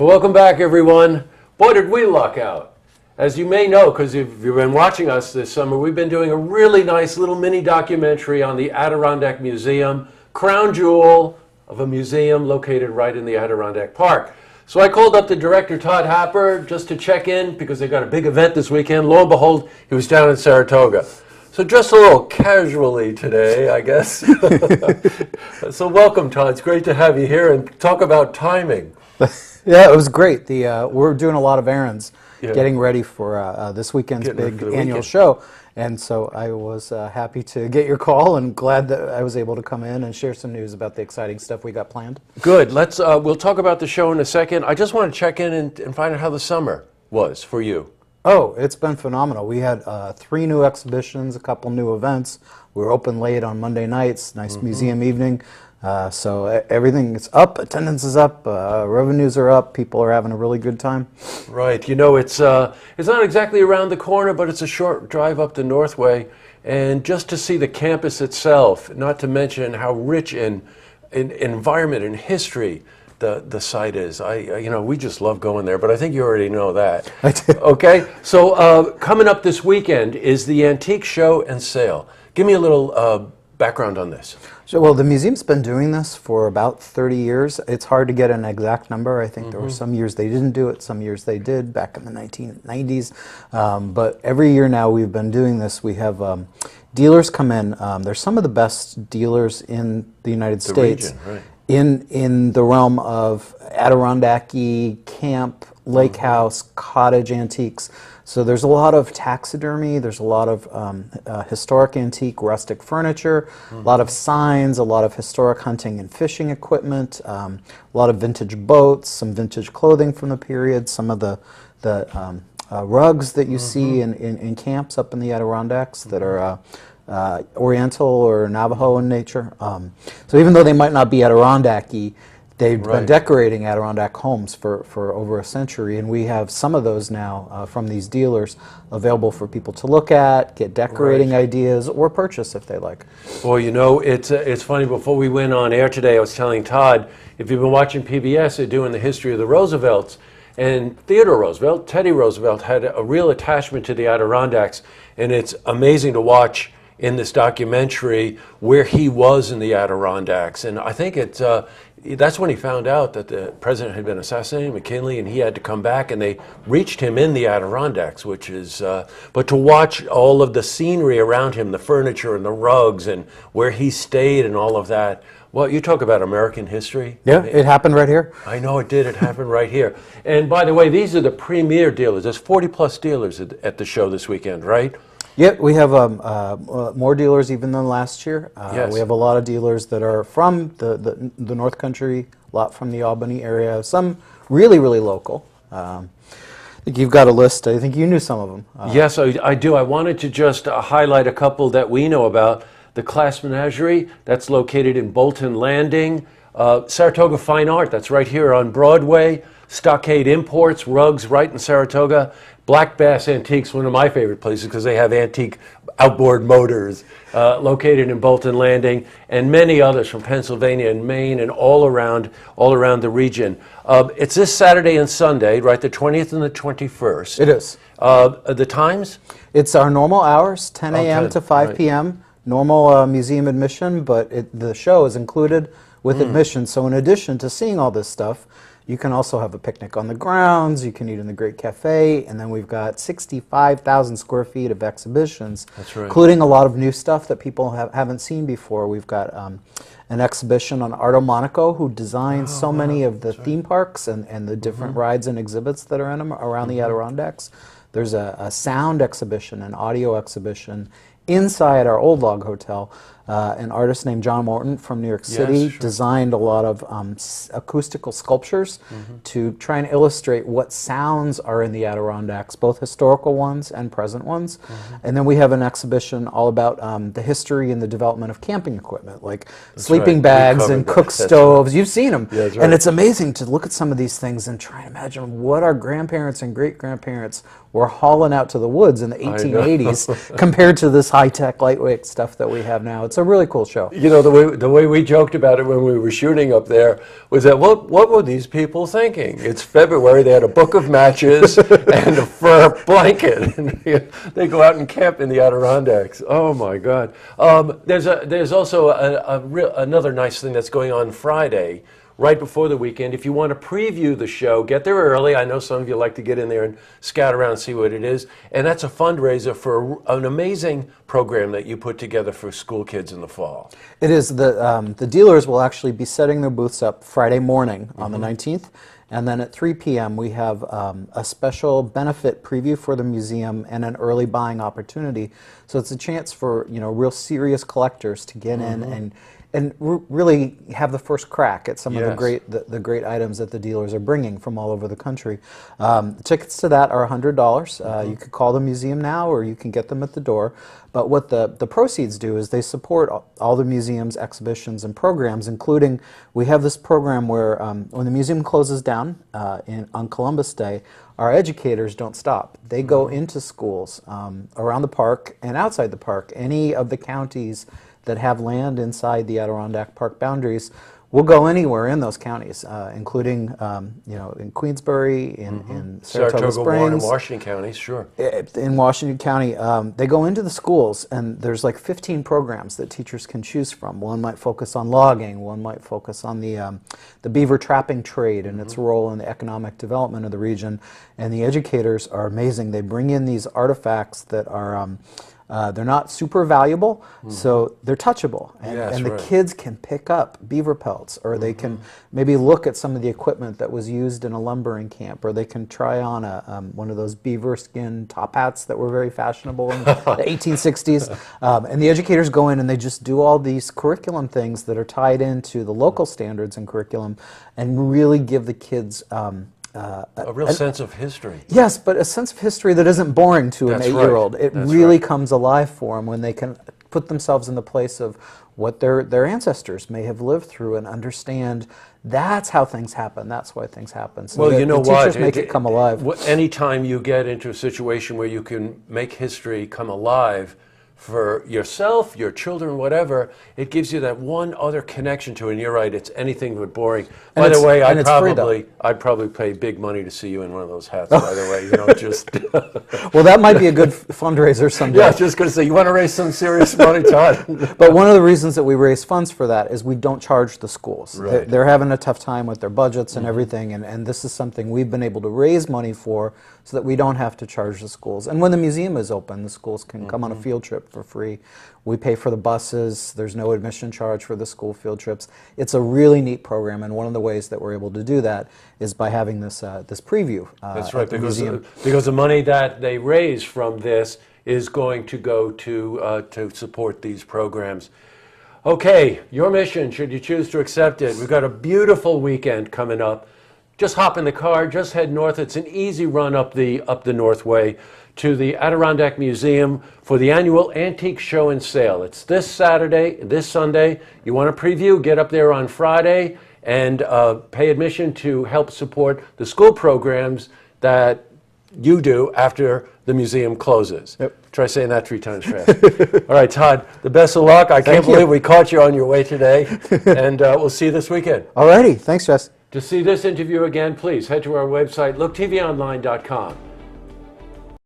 Well, welcome back, everyone. Boy, did we luck out. As you may know, because if you've been watching us this summer, we've been doing a really nice little mini documentary on the Adirondack Museum, crown jewel of a museum located right in the Adirondack Park. So I called up the director, Todd Happer, just to check in because they got a big event this weekend. Lo and behold, he was down in Saratoga. So just a little casually today, I guess. So welcome, Todd. It's great to have you here and talk about timing. Yeah, it was great. We're doing a lot of errands, getting ready for this weekend's big annual show. And so I was happy to get your call and glad that I was able to come in and share some news about the exciting stuff we got planned. Good. We'll talk about the show in a second. I just want to check in and find out how the summer was for you. Oh, it's been phenomenal. We had 3 new exhibitions, a couple new events. We were open late on Monday nights, nice museum evening. So everything is up, attendance is up, revenues are up, people are having a really good time. Right. You know, it's not exactly around the corner, but it's a short drive up the Northway. And just to see the campus itself, not to mention how rich in environment and history the site is. We just love going there, but I think you already know that. I do. Okay. So coming up this weekend is the Antique Show and Sale. Give me a little background on this. So, well, the museum's been doing this for about 30 years. It's hard to get an exact number. I think there were some years they didn't do it, some years they did, back in the 1990s. But every year now we've been doing this. We have dealers come in. There's some of the best dealers in the United States. Region, right. In the realm of Adirondack-y, camp, lake house, cottage antiques. So there's a lot of taxidermy, there's a lot of historic antique rustic furniture, a lot of signs, a lot of historic hunting and fishing equipment, a lot of vintage boats, some vintage clothing from the period, some of the rugs that you see in camps up in the Adirondacks that are Oriental or Navajo in nature. So even though they might not be Adirondack-y, they've been decorating Adirondack homes for over a century, and we have some of those now from these dealers available for people to look at, get decorating ideas, or purchase if they like. Well, you know, it's funny, before we went on air today, I was telling Todd, if you've been watching PBS, they're doing the history of the Roosevelts, and Theodore Roosevelt, Teddy Roosevelt, had a real attachment to the Adirondacks, and it's amazing to watch in this documentary where he was in the Adirondacks. And I think that's when he found out that the president had been assassinated, McKinley, and he had to come back, and they reached him in the Adirondacks, which is, but to watch all of the scenery around him, the furniture and the rugs and where he stayed and all of that. Well, you talk about American history. Yeah, it happened right here. I know it did. It happened right here. And by the way, these are the premier dealers. There's 40 plus dealers at the show this weekend, right? Yeah, we have more dealers even than last year. Yes. We have a lot of dealers that are from the North Country, a lot from the Albany area, some really, really local. I think you've got a list. I think you knew some of them. Yes, I do. I wanted to just highlight a couple that we know about. The Class Menagerie, that's located in Bolton Landing. Saratoga Fine Art, that's right here on Broadway. Stockade Imports, rugs right in Saratoga. Black Bass Antiques, one of my favorite places because they have antique outboard motors, located in Bolton Landing, and many others from Pennsylvania and Maine and all around the region. It's this Saturday and Sunday, right? The 20th and the 21st. It is. The times? It's our normal hours, 10 a.m. to 5 p.m. Normal museum admission, but the show is included with admission. So in addition to seeing all this stuff, you can also have a picnic on the grounds, you can eat in the Great Cafe, and then we've got 65,000 square feet of exhibitions, including a lot of new stuff that people haven't seen before. We've got an exhibition on Arto Monaco, who designed so many of the theme parks and the different rides and exhibits that are in them around the Adirondacks. There's a sound exhibition, an audio exhibition inside our old log hotel. An artist named John Morton from New York City designed a lot of acoustical sculptures to try and illustrate what sounds are in the Adirondacks, both historical ones and present ones. And then we have an exhibition all about the history and the development of camping equipment, like sleeping bags and cook stoves. You've seen them. And it's amazing to look at some of these things and try and imagine what our grandparents and great-grandparents were hauling out to the woods in the 1880s compared to this high-tech, lightweight stuff that we have now. it's a really cool show. You know, the way we joked about it when we were shooting up there was that what were these people thinking? It's February, they had a book of matches and a fur blanket, and they go out and camp in the Adirondacks. Oh my God! There's also another nice thing that's going on Friday, right before the weekend. If you want to preview the show, get there early. I know some of you like to get in there and scout around and see what it is. And that's a fundraiser for an amazing program that you put together for school kids in the fall. It is. The dealers will actually be setting their booths up Friday morning on the 19th. And then at 3 p.m. we have a special benefit preview for the museum and an early buying opportunity. So it's a chance for, you know, real serious collectors to get in and really have the first crack at some of the great items that the dealers are bringing from all over the country. Tickets to that are $100. You could call the museum now, or you can get them at the door. But what the proceeds do is they support all the museum's exhibitions and programs, including we have this program where when the museum closes down on Columbus Day, our educators don't stop. They go into schools around the park and outside the park. Any of the counties that have land inside the Adirondack Park boundaries will go anywhere in those counties, including you know, in Queensbury, in Saratoga Springs, Warren, Washington counties, sure. In Washington County, they go into the schools, and there's like 15 programs that teachers can choose from. One might focus on logging, one might focus on the beaver trapping trade and its role in the economic development of the region. And the educators are amazing. They bring in these artifacts that are they're not super valuable, so they're touchable, and the kids can pick up beaver pelts, or they can maybe look at some of the equipment that was used in a lumbering camp, or they can try on one of those beaver skin top hats that were very fashionable in the 1860s. And the educators go in and they just do all these curriculum things that are tied into the local standards and curriculum, and really give the kids a real sense of history. Yes, but a sense of history that isn't boring to an 8-year-old. It really comes alive for them when they can put themselves in the place of what their ancestors may have lived through and understand that's how things happen, that's why things happen. So well, you know the teachers what? make it come alive. Anytime you get into a situation where you can make history come alive, for yourself, your children, whatever, it gives you that one other connection to it. And you're right, it's anything but boring. By the way, I'd probably pay big money to see you in one of those hats, by the way. You know, just well, that might be a good fundraiser someday. Yeah, I was just going to say, you want to raise some serious money, Todd? But one of the reasons that we raise funds for that is we don't charge the schools. Right. They're having a tough time with their budgets and everything, and this is something we've been able to raise money for so that we don't have to charge the schools. And when the museum is open, the schools can come on a field trip for free. We pay for the buses. There's no admission charge for the school field trips. It's a really neat program, and one of the ways that we're able to do that is by having this this preview. That's right, because the money that they raise from this is going to go to support these programs. Okay, your mission, should you choose to accept it. We've got a beautiful weekend coming up. Just hop in the car, just head north. It's an easy run up the Northway to the Adirondack Museum for the annual Antique Show and Sale. It's this Saturday, this Sunday. You want a preview, get up there on Friday and pay admission to help support the school programs that you do after the museum closes. Yep. Try saying that 3 times fast. All right, Todd, the best of luck. I can't believe we caught you on your way today. And we'll see you this weekend. All righty. Thanks, Jess. To see this interview again, please head to our website, looktvonline.com.